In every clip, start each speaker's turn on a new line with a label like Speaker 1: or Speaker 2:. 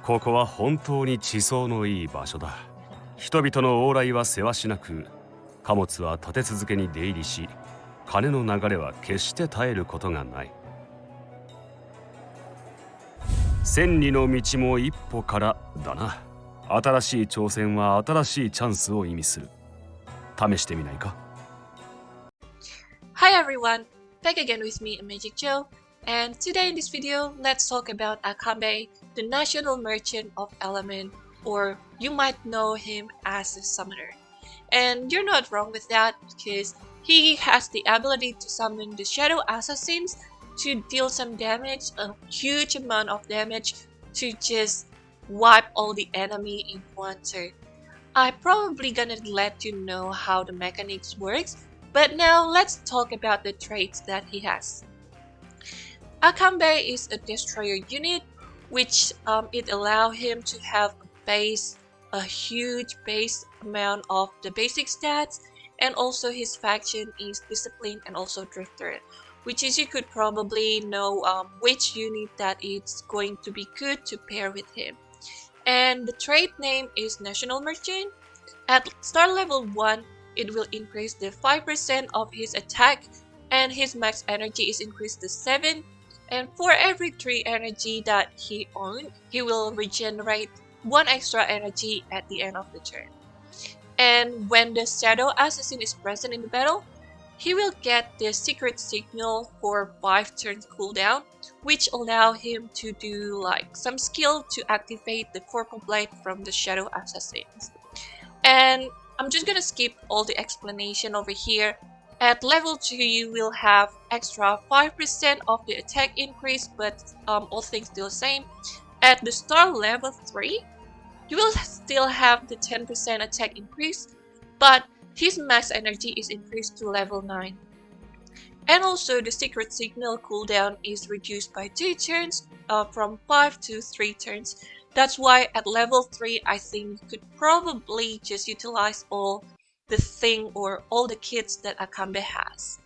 Speaker 1: ここは本当に地層のいい場所だ。人々の往来はせわしなく、貨物は立て続けに出入りし、金の流れは決して絶えることがない。千里の道も一歩からだな。新しい挑戦は新しいチャンスを意味する。試してみないか?
Speaker 2: Hi everyone, back again with me, aMagicJo, and today in this video, let's talk about Acambe, the national merchant of element, or you might know him as a summoner. And you're not wrong with that, because he has the ability to summon the shadow assassins to deal some damage, a huge amount of damage, to just wipe all the enemy in one turn. I'm probably gonna let you know how the mechanics works, but now let's talk about the traits that he has. Acambe is a destroyer unit, which it allows him to have a huge base amount of the basic stats, and also his faction is discipline and also drifter, which is you could probably know which unit that is going to be good to pair with him. And the trait name is National Merchant. At star level 1, it will increase the 5% of his attack, and his max energy is increased to 7. And for every 3 energy that he owns, he will regenerate 1 extra energy at the end of the turn. And when the Shadow Assassin is present in the battle, he will get the secret signal for 5 turns cooldown, which allow him to do like some skill to activate the Purple Blade from the Shadow Assassins. And I'm just gonna skip all the explanation over here. At level 2, you will have extra 5% of the attack increase, but all things still the same. At the star level 3, you will still have the 10% attack increase, but his max energy is increased to level 9. And also the secret signal cooldown is reduced by 2 turns, from 5 to 3 turns. That's why at level 3, I think you could probably just utilize all the thing or all the kits that Acambe has.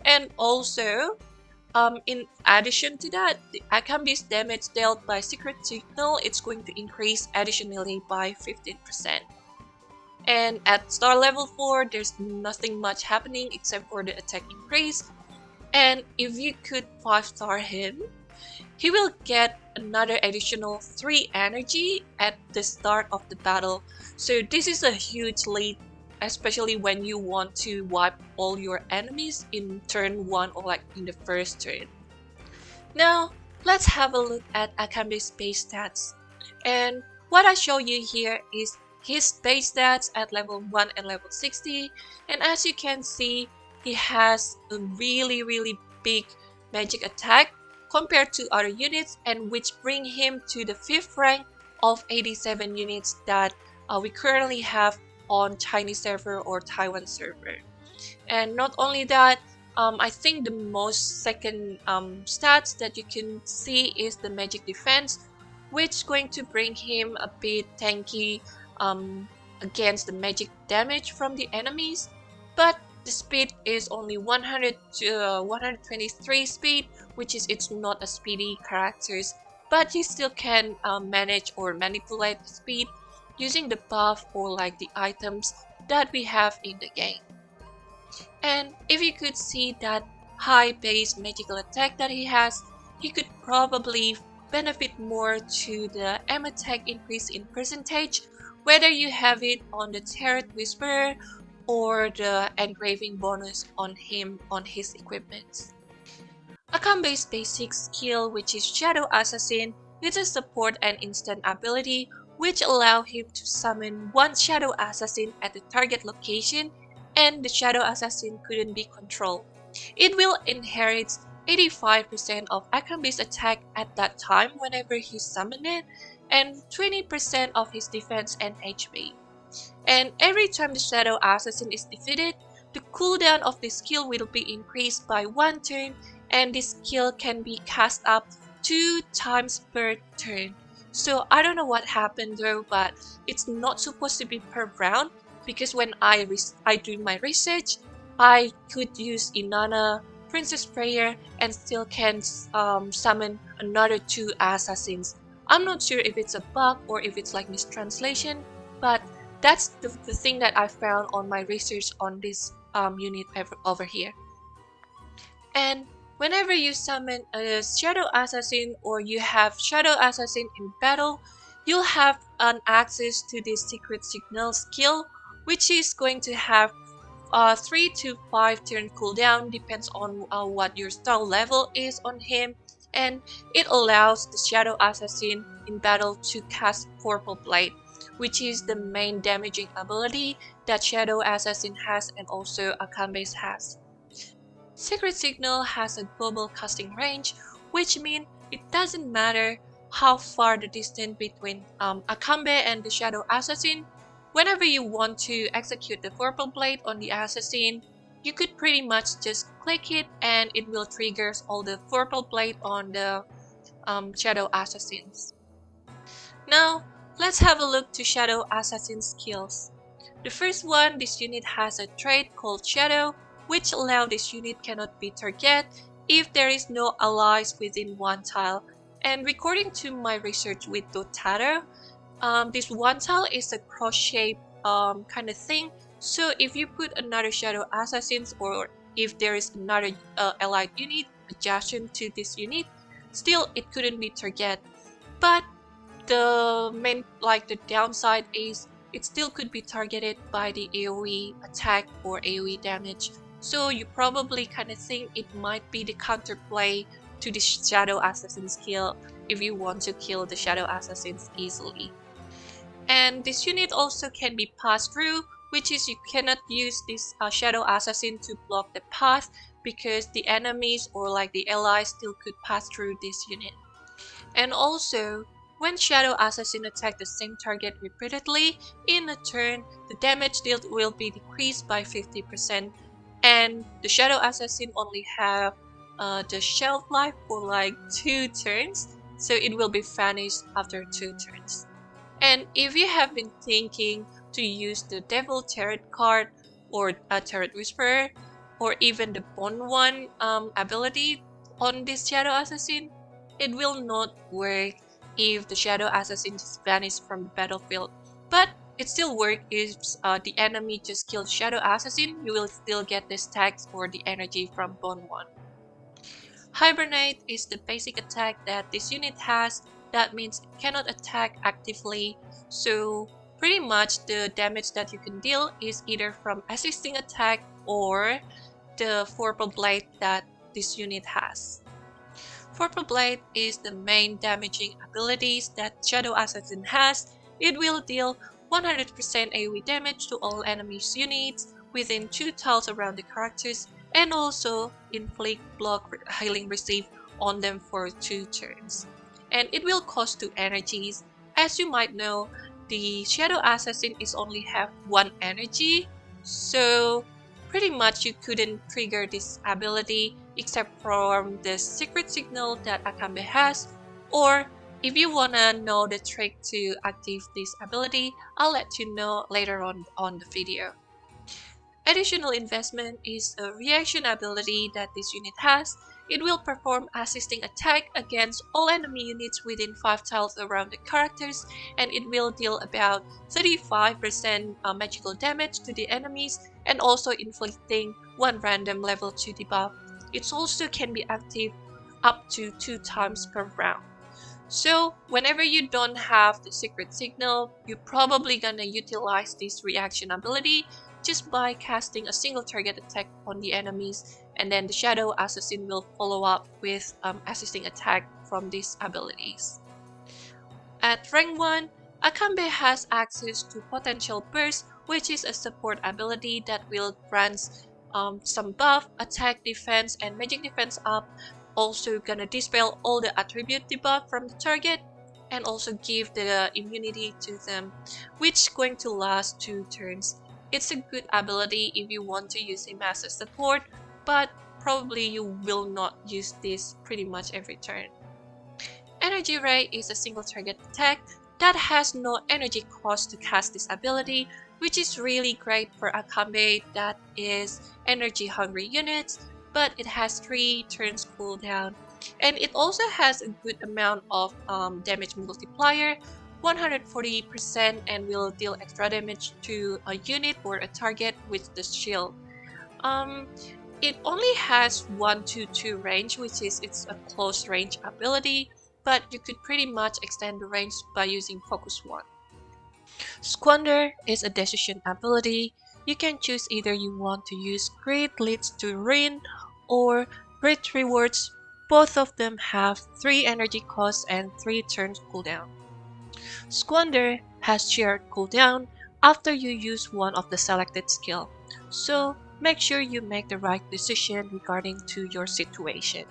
Speaker 2: And also, in addition to that, the Acambe's damage dealt by secret signal, it's going to increase additionally by 15%. And at star level 4, there's nothing much happening except for the attack increase. And if you could 5-star him, he will get another additional 3 energy at the start of the battle. So this is a huge lead, especially when you want to wipe all your enemies in turn 1 or like in the first turn. Now, let's have a look at Acambe's base stats. And what I show you here is his base stats at level 1 and level 60. And as you can see, he has a really big magic attack compared to other units, and which bring him to the 5th rank of 87 units that we currently have on Chinese server or Taiwan server. And not only that, I think the most second stats that you can see is the magic defense, which is going to bring him a bit tanky against the magic damage from the enemies. But the speed is only 100 to 123 speed, which is it's not a speedy characters, but you still can manage or manipulate the speed using the buff or like the items that we have in the game. And if you could see that high base magical attack that he has, he could probably benefit more to the aim attack increase in percentage, whether you have it on the Turret Whisperer or the engraving bonus on him on his equipment. Acambe's basic skill, which is Shadow Assassin, is a support and instant ability which allow him to summon 1 Shadow Assassin at the target location, and the Shadow Assassin couldn't be controlled. It will inherit 85% of Acambe's attack at that time whenever he summoned it, and 20% of his defense and HP. And every time the Shadow Assassin is defeated, the cooldown of the skill will be increased by 1 turn, and this skill can be cast up 2 times per turn. So I don't know what happened though, but it's not supposed to be per round, because when I do my research, I could use Inanna, Princess Prayer, and still can summon another 2 assassins I'm not sure if it's a bug or if it's like mistranslation, but that's the thing that I found on my research on this unit over here. And whenever you summon a Shadow Assassin or you have Shadow Assassin in battle, you'll have an access to this Secret Signal skill, which is going to have 3 to 5 turn cooldown, depends on what your style level is on him, and it allows the Shadow Assassin in battle to cast Purple Blade, which is the main damaging ability that Shadow Assassin has and also Acambe has. Secret Signal has a global casting range, which means it doesn't matter how far the distance between Acambe and the Shadow Assassin. Whenever you want to execute the Purple Blade on the Assassin, you could pretty much just click it and it will trigger all the Purple Blade on the Shadow Assassins. Now, let's have a look to Shadow Assassin skills. The first one, this unit has a trait called Shadow, which allows this unit cannot be targeted if there is no allies within one tile. And according to my research with Dotaro, this one tile is a cross-shaped kind of thing. So if you put another Shadow Assassins or if there is another allied unit adjacent to this unit, still it couldn't be targeted. But the main, like the downside is it still could be targeted by the AoE attack or AoE damage. So you probably kind of think it might be the counterplay to the Shadow Assassin skill if you want to kill the Shadow Assassins easily. And this unit also can be passed through, which is you cannot use this Shadow Assassin to block the path because the enemies or like the allies still could pass through this unit. And also, when Shadow Assassin attack the same target repeatedly in a turn, the damage dealt will be decreased by 50%. And the Shadow Assassin only have the shelf life for like 2 turns, so it will be vanished after 2 turns. And if you have been thinking to use the Devil Tarot card or a Tarot Whisperer or even the Bond 1 ability on this Shadow Assassin, it will not work if the Shadow Assassin just vanishes from the battlefield. But it still works if the enemy just kills Shadow Assassin, you will still get the stacks or the energy from Bond 1. Hibernate is the basic attack that this unit has. That means it cannot attack actively, so pretty much the damage that you can deal is either from assisting attack or the Purple Blade that this unit has. Purple Blade is the main damaging abilities that Shadow Assassin has. It will deal 100% AoE damage to all enemies units within 2 tiles around the characters and also inflict block healing receive on them for 2 turns. And it will cost 2 energies. As you might know, the Shadow Assassin is only have 1 energy, so pretty much you couldn't trigger this ability except from the Secret Signal that Acambe has, or if you wanna know the trick to activate this ability, I'll let you know later on the video. Additional investment is a reaction ability that this unit has. It will perform assisting attack against all enemy units within 5 tiles around the characters, and it will deal about 35% magical damage to the enemies and also inflicting 1 random level 2 debuff. It also can be active up to 2 times per round. So whenever you don't have the Secret Signal, you're probably gonna utilize this reaction ability just by casting a single target attack on the enemies, and then the Shadow Assassin will follow up with assisting attack from these abilities. At rank 1, Acambe has access to Potential Burst, which is a support ability that will grant some buff, attack, defense, and magic defense up. Also gonna dispel all the attribute debuff from the target and also give the immunity to them, which going to last 2 turns. It's a good ability if you want to use him as a support, but probably you will not use this pretty much every turn. Energy Ray is a single target attack that has no energy cost to cast this ability, which is really great for Acambe that is energy hungry units, but it has 3 turns cooldown. And it also has a good amount of damage multiplier, 140%, and will deal extra damage to a unit or a target with the shield. Um, it only has 1-2 range, which is it's a close range ability, but you could pretty much extend the range by using Focus 1. Squander is a decision ability. You can choose either you want to use Great Leads to Ruin or Great Rewards. Both of them have 3 energy costs and 3 turns cooldown. Squander has shared cooldown after you use one of the selected skill, so make sure you make the right decision regarding to your situation.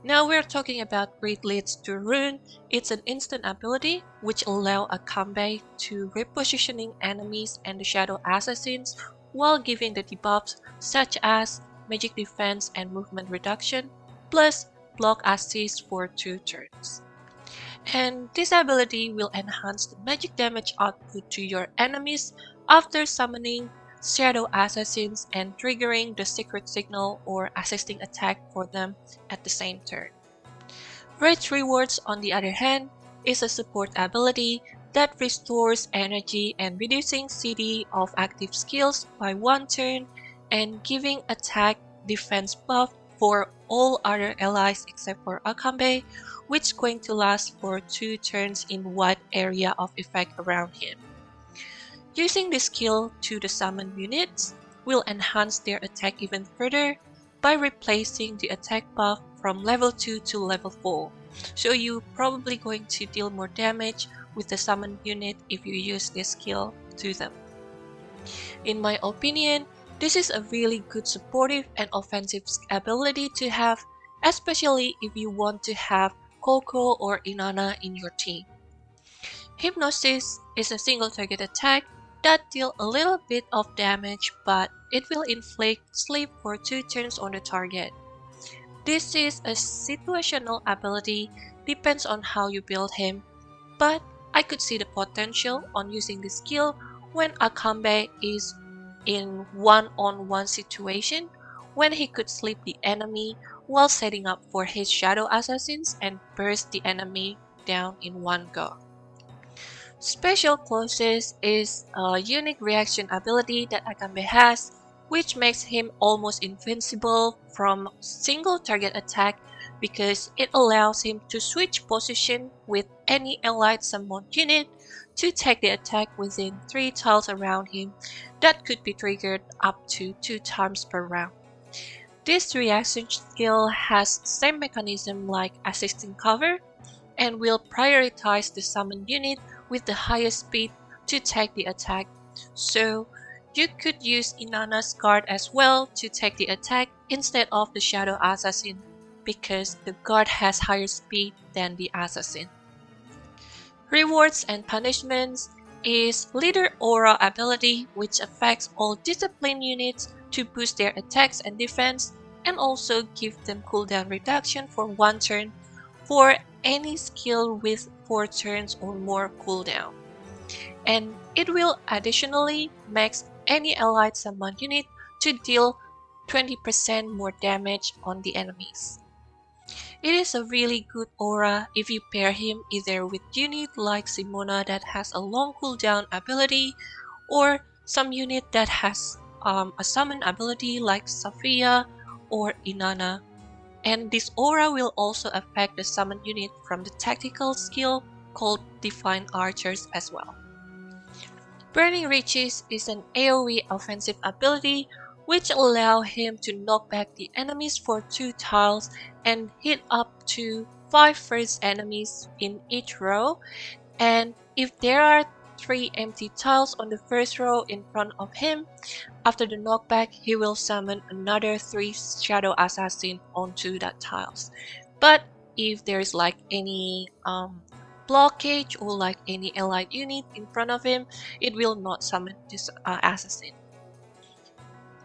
Speaker 2: Now we're talking about Great Leads to Ruin. It's an instant ability which allows Acambe to repositioning enemies and the Shadow Assassins while giving the debuffs such as magic defense and movement reduction, plus block assist for 2 turns. And this ability will enhance the magic damage output to your enemies after summoning Shadow Assassins and triggering the secret signal or assisting attack for them at the same turn. Great Rewards, on the other hand, is a support ability that restores energy and reducing CD of active skills by 1 turn and giving attack defense buff for all other allies except for Acambe, which is going to last for 2 turns in wide area of effect around him. Using this skill to the summon units will enhance their attack even further by replacing the attack buff from level 2 to level 4. So you're probably going to deal more damage with the summon unit if you use this skill to them. In my opinion, this is a really good supportive and offensive ability to have, especially if you want to have Coco or Inanna in your team. Hypnosis is a single target attack that deals a little bit of damage, but it will inflict sleep for 2 turns on the target. This is a situational ability, depends on how you build him, but I could see the potential on using this skill when Acambe is in one-on-one situation, when he could sleep the enemy while setting up for his Shadow Assassins and burst the enemy down in one go. Special Closes is a unique reaction ability that Acambe has, which makes him almost invincible from single target attack because it allows him to switch position with any allied summoned unit to take the attack within 3 tiles around him that could be triggered up to 2 times per round. This reaction skill has same mechanism like assisting cover and will prioritize the summoned unit with the highest speed to take the attack, so you could use Inanna's guard as well to take the attack instead of the Shadow Assassin because the guard has higher speed than the assassin. Rewards and punishments is Leader Aura ability, which affects all discipline units to boost their attacks and defense and also give them cooldown reduction for 1 turn for any skill with 4 turns or more cooldown. And it will additionally max any allied summon unit to deal 20% more damage on the enemies. It is a really good aura if you pair him either with unit like Simona that has a long cooldown ability or some unit that has a summon ability like Safia or Inanna. And this aura will also affect the summon unit from the tactical skill called Divine Archers as well. Burning Riches is an AoE offensive ability which allows him to knock back the enemies for 2 tiles and hit up to 5 first enemies in each row, and if there are 3 empty tiles on the first row in front of him, after the knockback he will summon another 3 Shadow Assassin onto that tiles. But if there's like any blockage or like any allied unit in front of him, it will not summon this assassin.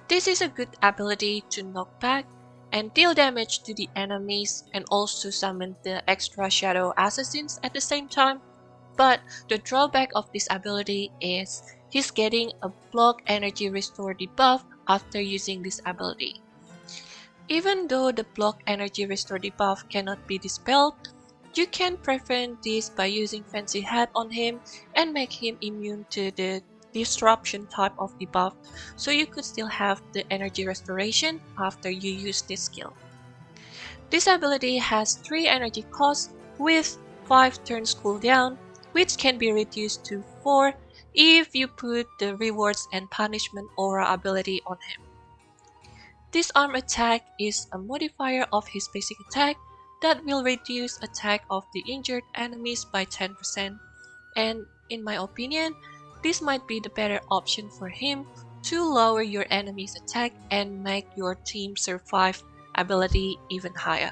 Speaker 2: This is a good ability to knock back and deal damage to the enemies and also summon the extra Shadow Assassins at the same time. But the drawback of this ability is he's getting a block energy restore debuff after using this ability. Even though the block energy restore debuff cannot be dispelled, you can prevent this by using Fancy Hat on him and make him immune to the disruption type of debuff, so you could still have the energy restoration after you use this skill. This ability has 3 energy costs with 5 turns cooldown, which can be reduced to 4 if you put the rewards and punishment aura ability on him. Disarm attack is a modifier of his basic attack that will reduce attack of the injured enemies by 10%, and in my opinion, this might be the better option for him to lower your enemy's attack and make your team survive ability even higher.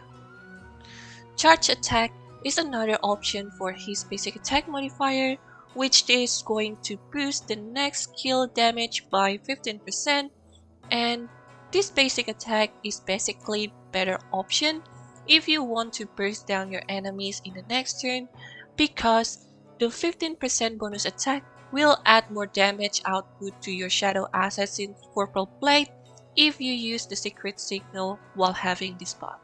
Speaker 2: Charge attack is another option for his basic attack modifier, which is going to boost the next skill damage by 15%, and this basic attack is basically better option if you want to burst down your enemies in the next turn, because the 15% bonus attack will add more damage output to your Shadow Assassin's Purple Blade if you use the secret signal while having this buff.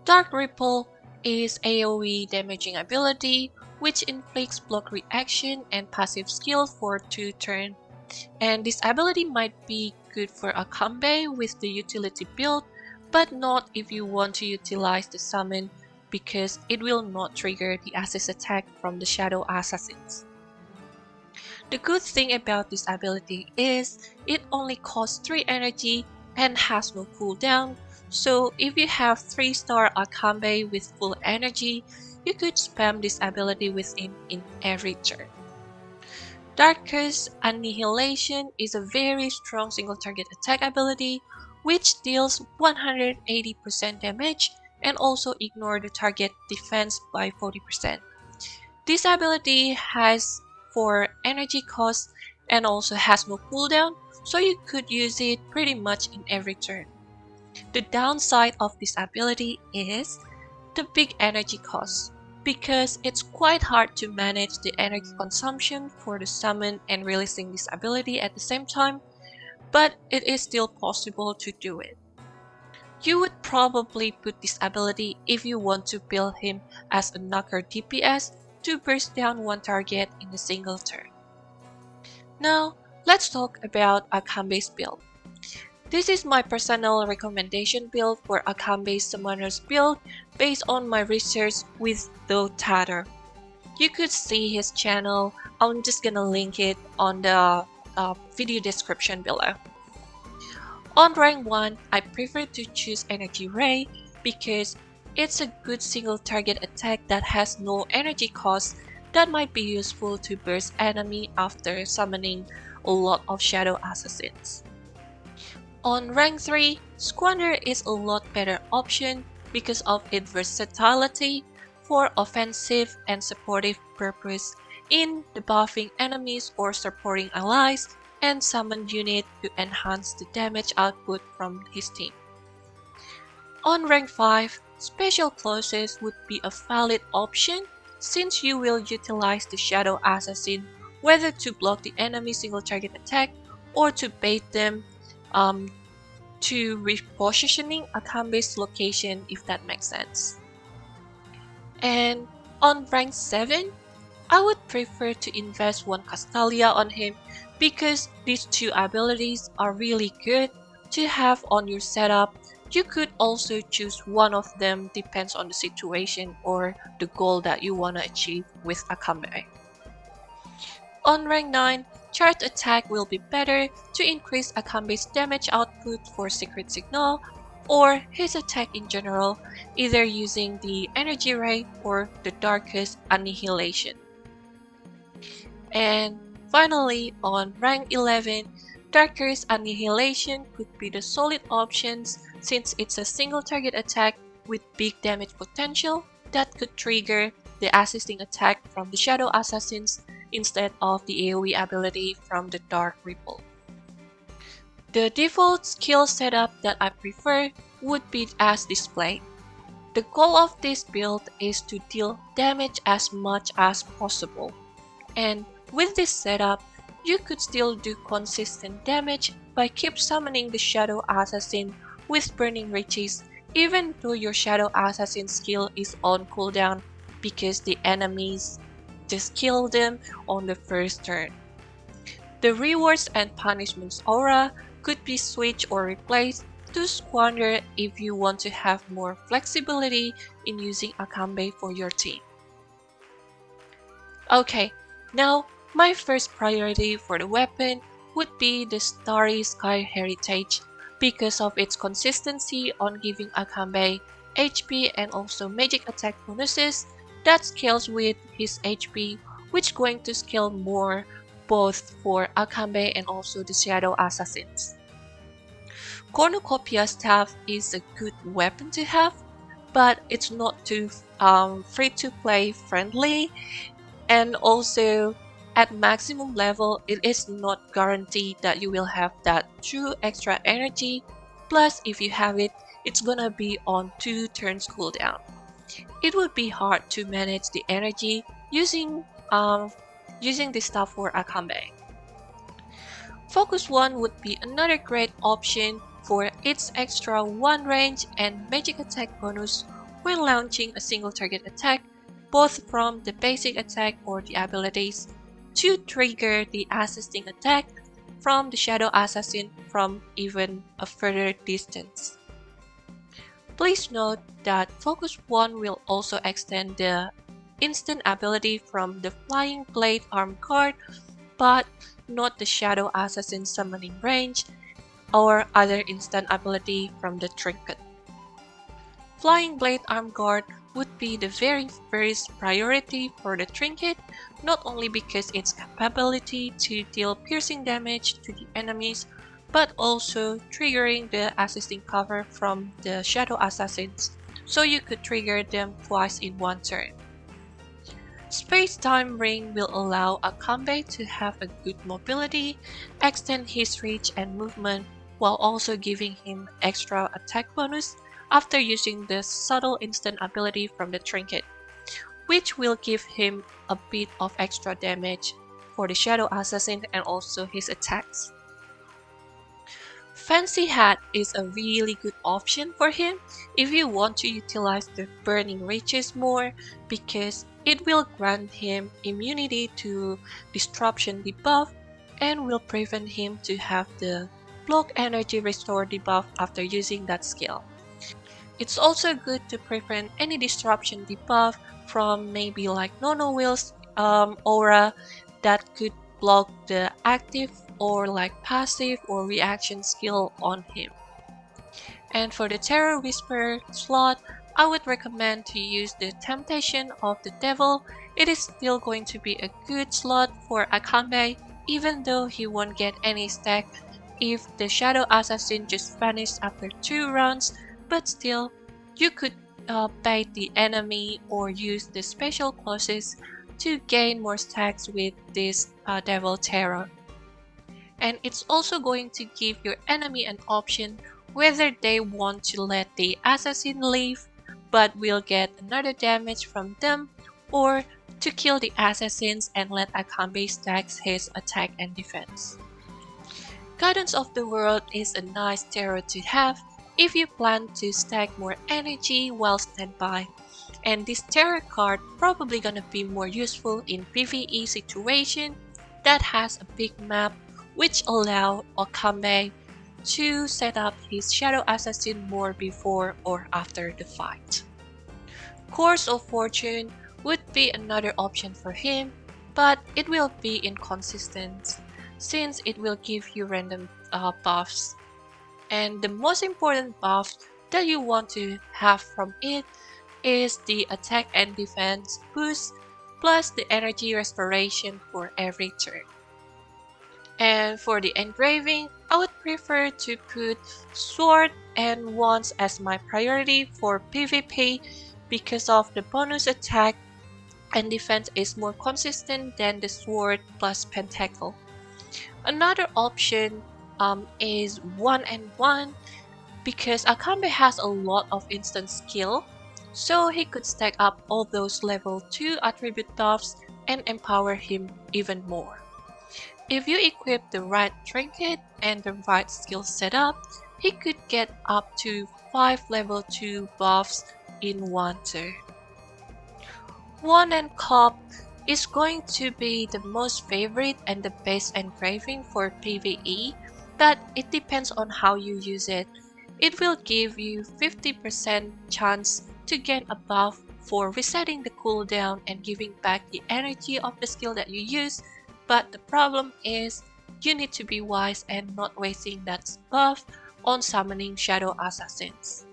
Speaker 2: Dark Ripple is AoE damaging ability which inflicts block reaction and passive skill for 2 turns, and this ability might be good for Acambe with the utility build, but not if you want to utilize the summon because it will not trigger the assist attack from the Shadow Assassins. The good thing about this ability is it only costs 3 energy and has no cooldown, so if you have 3-star Acambe with full energy, you could spam this ability with him in every turn. Darkest Annihilation is a very strong single target attack ability which deals 180% damage and also ignore the target defense by 40%. This ability has 4 energy costs and also has no cooldown, so you could use it pretty much in every turn. The downside of this ability is the big energy cost, because it's quite hard to manage the energy consumption for the summon and releasing this ability at the same time, but it is still possible to do it. You would probably put this ability if you want to build him as a knocker DPS to burst down one target in a single turn. Now, let's talk about Acambe's build. This is my personal recommendation build for Acambe's Summoner's build based on my research with Doughy. You could see his channel, I'm just gonna link it on the video description below. On rank 1, I prefer to choose Energy Ray because it's a good single target attack that has no energy cost that might be useful to burst enemy after summoning a lot of Shadow Assassins. On rank 3, Squander is a lot better option because of its versatility for offensive and supportive purpose in debuffing enemies or supporting allies and summon unit to enhance the damage output from his team. On rank 5, Special Clauses would be a valid option since you will utilize the Shadow Assassin whether to block the enemy single target attack or to bait them to repositioning Acambe's location, if that makes sense. And on rank 7, I would prefer to invest 1 Castalia on him because these 2 abilities are really good to have on your setup. You could also choose one of them, depends on the situation or the goal that you want to achieve with Acambe. On rank 9, Charged Attack will be better to increase Acambe's damage output for Secret Signal or his attack in general, either using the Energy Ray or the Darkest Annihilation. And finally, on rank 11, Darkest Annihilation could be the solid options since it's a single target attack with big damage potential that could trigger the assisting attack from the Shadow Assassins instead of the AoE ability from the Dark Ripple. The default skill setup that I prefer would be as displayed. The goal of this build is to deal damage as much as possible, and with this setup, you could still do consistent damage by keep summoning the Shadow Assassin with Burning Riches even though your Shadow Assassin skill is on cooldown because the enemies just kill them on the first turn. The rewards and punishments aura could be switched or replaced to squander if you want to have more flexibility in using Acambe for your team. Okay, now my first priority for the weapon would be the Starry Sky Heritage because of its consistency on giving Acambe HP and also magic attack bonuses that scales with his HP, which going to scale more both for Acambe and also the Shadow Assassins. Cornucopia Staff is a good weapon to have, but it's not too free-to-play friendly, and also at maximum level it is not guaranteed that you will have that true extra energy, plus if you have it, it's gonna be on 2 turns cooldown. It would be hard to manage the energy using this stuff for Acambe. Focus 1 would be another great option for its extra 1 range and magic attack bonus when launching a single target attack, both from the basic attack or the abilities, to trigger the assisting attack from the Shadow Assassin from even a further distance. Please note that Focus 1 will also extend the instant ability from the Flying Blade Arm card, but not the Shadow Assassin summoning range or other instant ability from the trinket. Flying Blade Arm Guard would be the very first priority for the trinket, not only because its capability to deal piercing damage to the enemies, but also triggering the assisting cover from the Shadow Assassins, so you could trigger them twice in one turn. Space-Time Ring will allow Acambe to have a good mobility, extend his reach and movement, while also giving him extra attack bonus after using the subtle instant ability from the trinket, which will give him a bit of extra damage for the Shadow Assassin and also his attacks. Fancy Hat is a really good option for him if you want to utilize the Burning Riches more, because it will grant him immunity to Disruption debuff and will prevent him to have the Block Energy Restore debuff after using that skill. It's also good to prevent any Disruption debuff from maybe like Nono Wheel's aura that could block the active or like passive or reaction skill on him. And for the Terror Whisperer slot, I would recommend to use the Temptation of the Devil. It is still going to be a good slot for Acambe, even though he won't get any stack if the Shadow Assassin just vanished after 2 rounds, but still, you could bait the enemy or use the special clauses to gain more stacks with this Devil Terror. And it's also going to give your enemy an option whether they want to let the assassin leave but will get another damage from them, or to kill the assassins and let Acambe stack his attack and defense. Guidance of the World is a nice terror to have if you plan to stack more energy while standby, and this terror card probably gonna be more useful in PvE situation that has a big map, which allow Acambe to set up his Shadow Assassin more before or after the fight. Course of Fortune would be another option for him, but it will be inconsistent since it will give you random buffs. And the most important buff that you want to have from it is the attack and defense boost plus the energy restoration for every turn. And for the engraving, I would prefer to put sword and wands as my priority for PvP because of the bonus attack and defense is more consistent than the sword plus pentacle. Another option is 1 and 1 because Acambe has a lot of instant skill, so he could stack up all those level 2 attribute buffs and empower him even more. If you equip the right trinket and the right skill setup, he could get up to 5 level 2 buffs in one turn. One and Cop is going to be the most favorite and the best engraving for PvE, but it depends on how you use it. It will give you 50% chance to gain a buff for resetting the cooldown and giving back the energy of the skill that you use, but the problem is you need to be wise and not wasting that buff on summoning Shadow Assassins.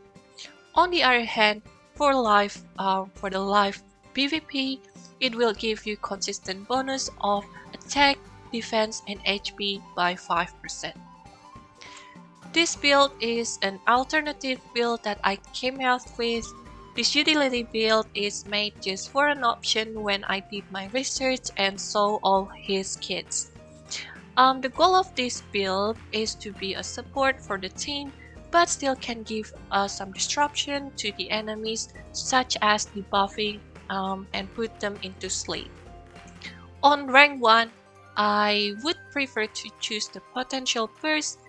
Speaker 2: On the other hand, for the live PvP, it will give you consistent bonus of attack, defense, and HP by 5%. This build is an alternative build that I came out with. This utility build is made just for an option when I did my research and saw all his kits. The goal of this build is to be a support for the team, but still can give some disruption to the enemies, such as debuffing and put them into sleep. On rank 1, I would prefer to choose the potential burst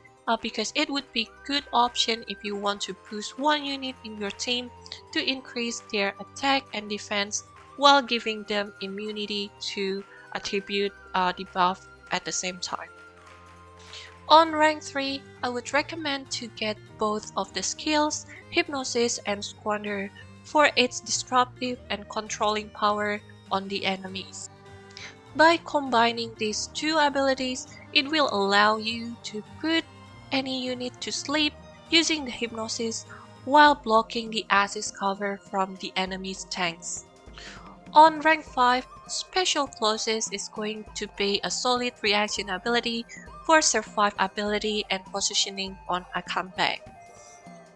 Speaker 2: because it would be a good option if you want to boost one unit in your team to increase their attack and defense while giving them immunity to attribute debuff at the same time. On rank 3, I would recommend to get both of the skills, Hypnosis and Squander, for its disruptive and controlling power on the enemies. By combining these two abilities, it will allow you to put any unit to sleep using the Hypnosis while blocking the assist cover from the enemy's tanks. On rank 5, Special Clauses is going to be a solid reaction ability for survive ability and positioning on Acambe.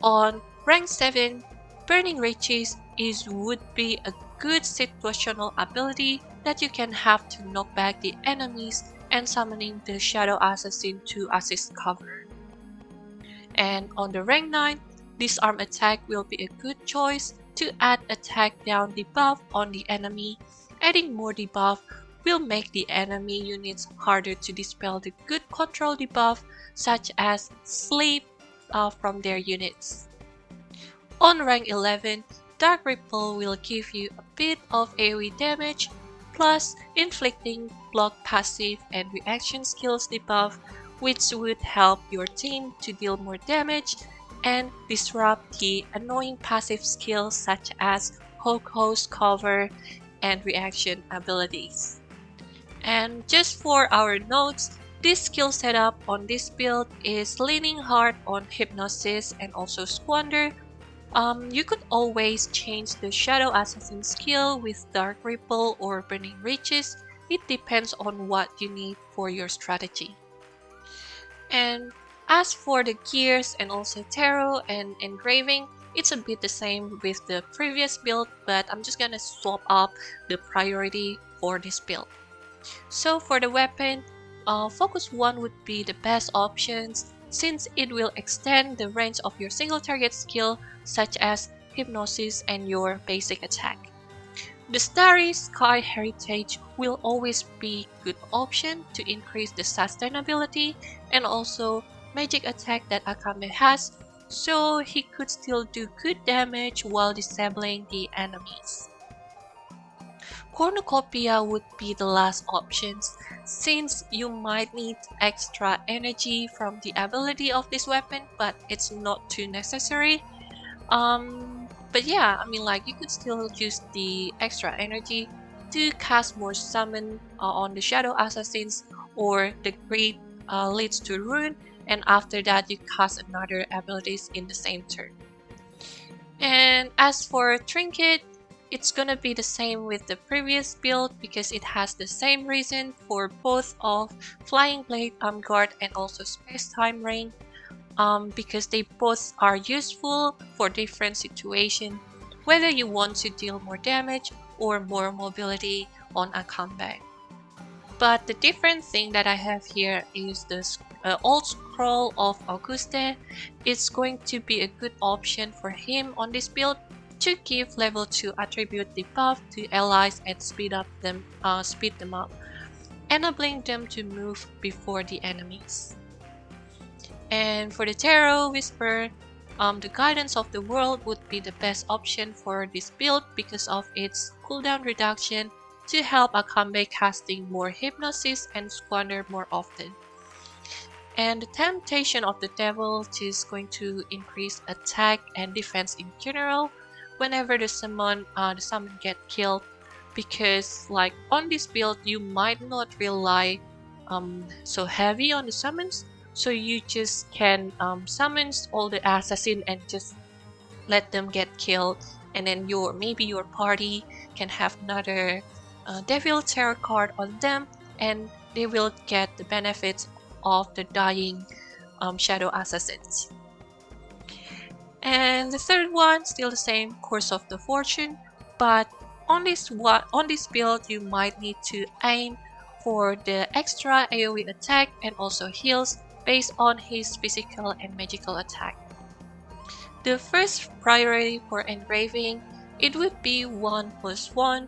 Speaker 2: On rank 7, Burning Riches would be a good situational ability that you can have to knock back the enemies and summoning the Shadow Assassin to assist cover. And on the rank 9, Disarm Attack will be a good choice to add attack down debuff on the enemy. Adding more debuff will make the enemy units harder to dispel the good control debuff such as sleep from their units. On rank 11, Dark Ripple will give you a bit of AoE damage plus inflicting block passive and reaction skills debuff, which would help your team to deal more damage and disrupt the annoying passive skills such as Host Cover and reaction abilities. And just for our notes, this skill setup on this build is leaning hard on Hypnosis and also Squander. You could always change the Shadow Assassin skill with Dark Ripple or Burning Riches. It depends on what you need for your strategy. And as for the gears and also tarot and engraving, it's a bit the same with the previous build, but I'm just gonna swap up the priority for this build. So for the weapon, Focus 1 would be the best options since it will extend the range of your single target skill such as Hypnosis and your basic attack. The Starry Sky Heritage will always be a good option to increase the sustainability and also magic attack that Acambe has, so he could still do good damage while disabling the enemies. Cornucopia would be the last options since you might need extra energy from the ability of this weapon, but it's not too necessary. But yeah, I mean, like, you could still use the extra energy to cast more summon on the Shadow Assassins, or the Greed leads to Rune, and after that you cast another abilities in the same turn. And as for Trinket, it's gonna be the same with the previous build because it has the same reason for both of Flying Blade, Guard, and also Space Time Ring. Because they both are useful for different situations, whether you want to deal more damage or more mobility on Acambe. But the different thing that I have here is the Old Scroll of Auguste. It's going to be a good option for him on this build to give level 2 attribute debuff to allies and speed them up, enabling them to move before the enemies. And for the Tarot Whisper, the Guidance of the World would be the best option for this build because of its cooldown reduction to help Acambe casting more Hypnosis and Squander more often. And the Temptation of the Devil is going to increase attack and defense in general whenever the summon get killed, because like on this build you might not rely so heavy on the summons, so you just can summon all the assassin and just let them get killed, and then maybe your party can have another Devil Tarot card on them, and they will get the benefits of the dying Shadow Assassins. And the third one, still the same, Course of the Fortune, but on this build you might need to aim for the extra AoE attack and also heals based on his physical and magical attack. The first priority for engraving, it would be 1+1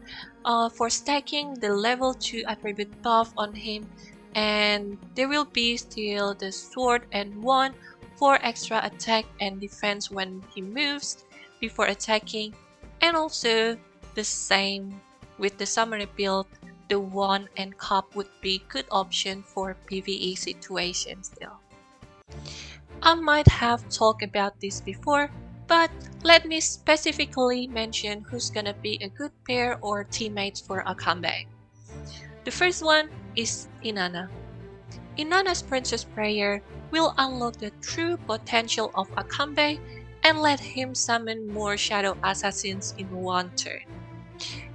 Speaker 2: for stacking the level 2 attribute buff on him, and there will be still the sword and 1 for extra attack and defense when he moves before attacking, and also the same with the summoner build, the 1 and cup would be good option for PvE situations still. I might have talked about this before, but let me specifically mention who's gonna be a good pair or teammates for Acambe. The first one is Inanna. Inanna's Princess Prayer will unlock the true potential of Acambe and let him summon more Shadow Assassins in one turn.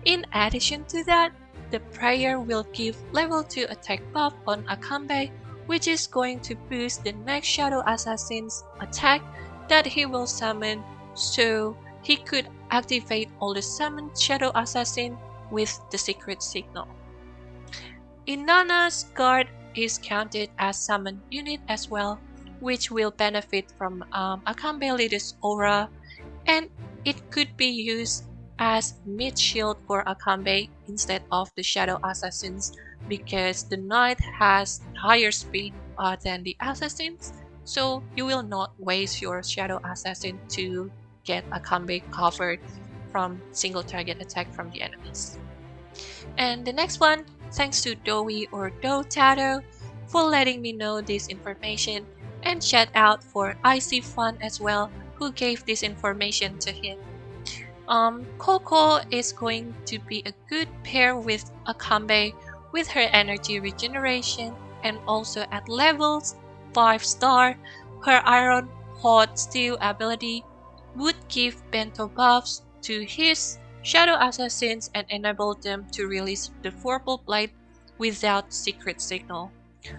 Speaker 2: In addition to that, the prayer will give level 2 attack buff on Acambe, which is going to boost the next Shadow Assassin's attack that he will summon, so he could activate all the summoned Shadow Assassin with the secret signal. Inanna's guard is counted as summoned unit as well, which will benefit from Acambe Leader's aura, and it could be used as mid shield for Acambe instead of the Shadow Assassins, because the Knight has higher speed than the Assassins, so you will not waste your Shadow Assassin to get Acambe covered from single target attack from the enemies. And the next one, thanks to Doughy or Do for letting me know this information, and shout out for Icy Fun as well, who gave this information to him. Coco is going to be a good pair with Acambe with her energy regeneration, and also at levels 5-star, her Iron Hot Steel ability would give bento buffs to his Shadow Assassins and enable them to release the Purple Blade without secret signal.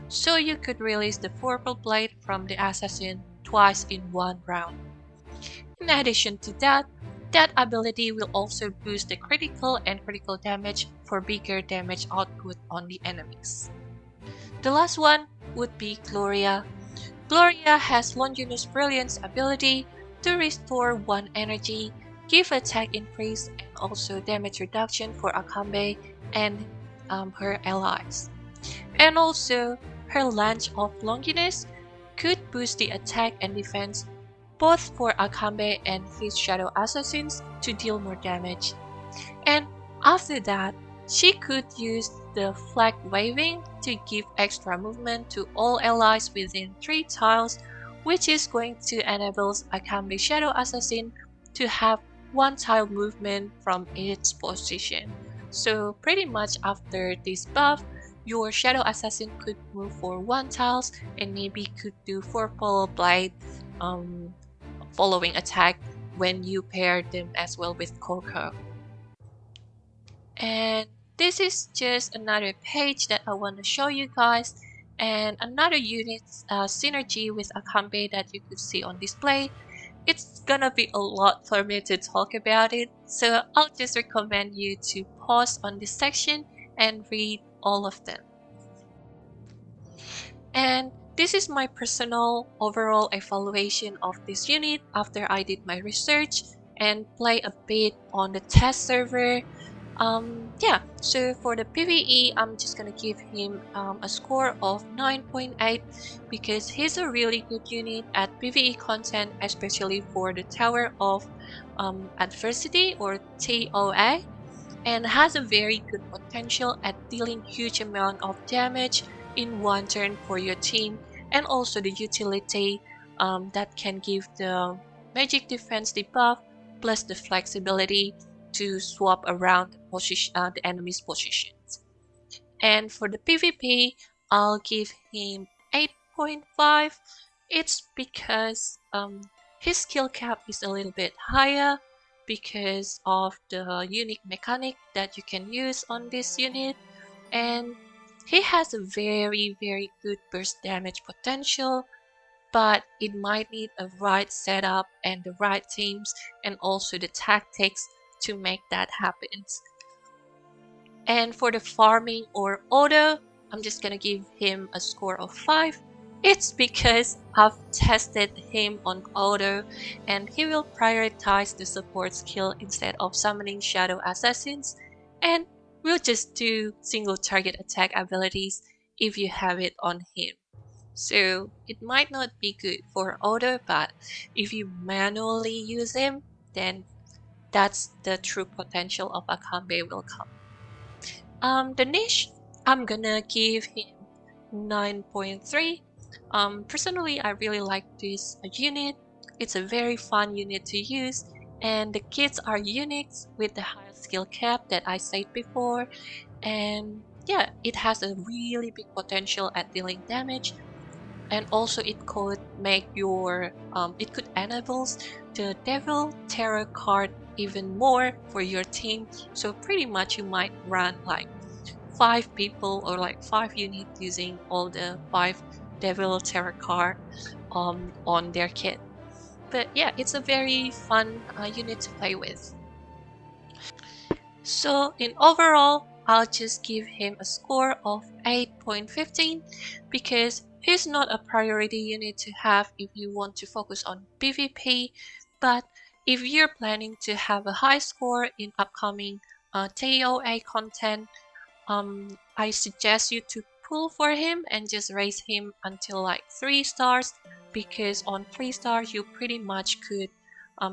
Speaker 2: So you could release the Purple Blade from the Assassin twice in one round. In addition to that, that ability will also boost the critical and critical damage for bigger damage output on the enemies. The last one would be Gloria. Gloria has Longinus Brilliance ability to restore 1 energy, give attack increase, and also damage reduction for Acambe and her allies. And also, her Lance of Longinus could boost the attack and defense both for Acambe and his Shadow Assassins to deal more damage. And after that, she could use the flag waving to give extra movement to all allies within 3 tiles, which is going to enable Acambe Shadow Assassin to have 1 tile movement from its position. So pretty much after this buff, your Shadow Assassin could move for 1 tiles and maybe could do Purple Blade following attack when you pair them as well with Coco. And this is just another page that I want to show you guys, and another unit synergy with Acambe that you could see on display. It's gonna be a lot for me to talk about it, so I'll just recommend you to pause on this section and read all of them. And this is my personal overall evaluation of this unit after I did my research and play a bit on the test server. Yeah, so for the PvE, I'm just gonna give him a score of 9.8 because he's a really good unit at PvE content, especially for the Tower of Adversity or TOA, and has a very good potential at dealing huge amount of damage in one turn for your team, and also the utility that can give the magic defense debuff plus the flexibility to swap around the enemy's positions. And for the PvP, I'll give him 8.5. It's because his skill cap is a little bit higher because of the unique mechanic that you can use on this unit, and he has a very good burst damage potential, but it might need a right setup and the right teams and also the tactics to make that happen. And for the farming or auto, I'm just gonna give him a score of 5. It's because I've tested him on auto and he will prioritize the support skill instead of summoning shadow assassins, and will just do single target attack abilities if you have it on him. So it might not be good for auto, but if you manually use him, then that's the true potential of Acambe will come. The niche, I'm gonna give him 9.3. Personally, I really like this unit. It's a very fun unit to use, and the kits are unique with the high skill cap that I said before. And yeah, it has a really big potential at dealing damage, and also it could make your it could enables the Devil Terror card even more for your team. So pretty much you might run like 5 people or like 5 units using all the 5 Devil Terror card on their kit. But yeah, it's a very fun unit to play with. So in overall, I'll just give him a score of 8.15 because he's not a priority unit to have if you want to focus on PvP, but if you're planning to have a high score in upcoming TOA content, I suggest you to pull for him and just raise him until like 3 stars, because on 3 stars you pretty much could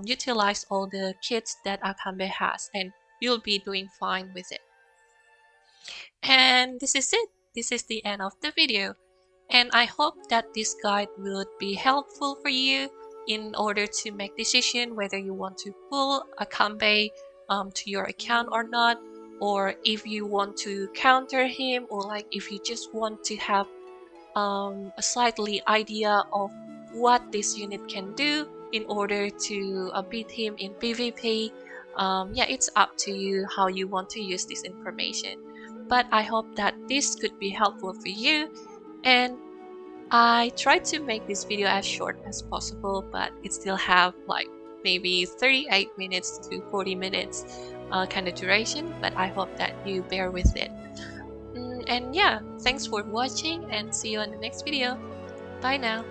Speaker 2: utilize all the kits that Acambe has and you'll be doing fine with it. And this is it. This is the end of the video. And I hope that this guide would be helpful for you in order to make decision whether you want to pull Acambe to your account or not, or if you want to counter him, or like if you just want to have a slightly idea of what this unit can do in order to beat him in PvP. Yeah, it's up to you how you want to use this information. But I hope that this could be helpful for you, and I tried to make this video as short as possible, but it still have like maybe 38 minutes to 40 minutes kind of duration, but I hope that you bear with it. And yeah, thanks for watching and see you on the next video. Bye now.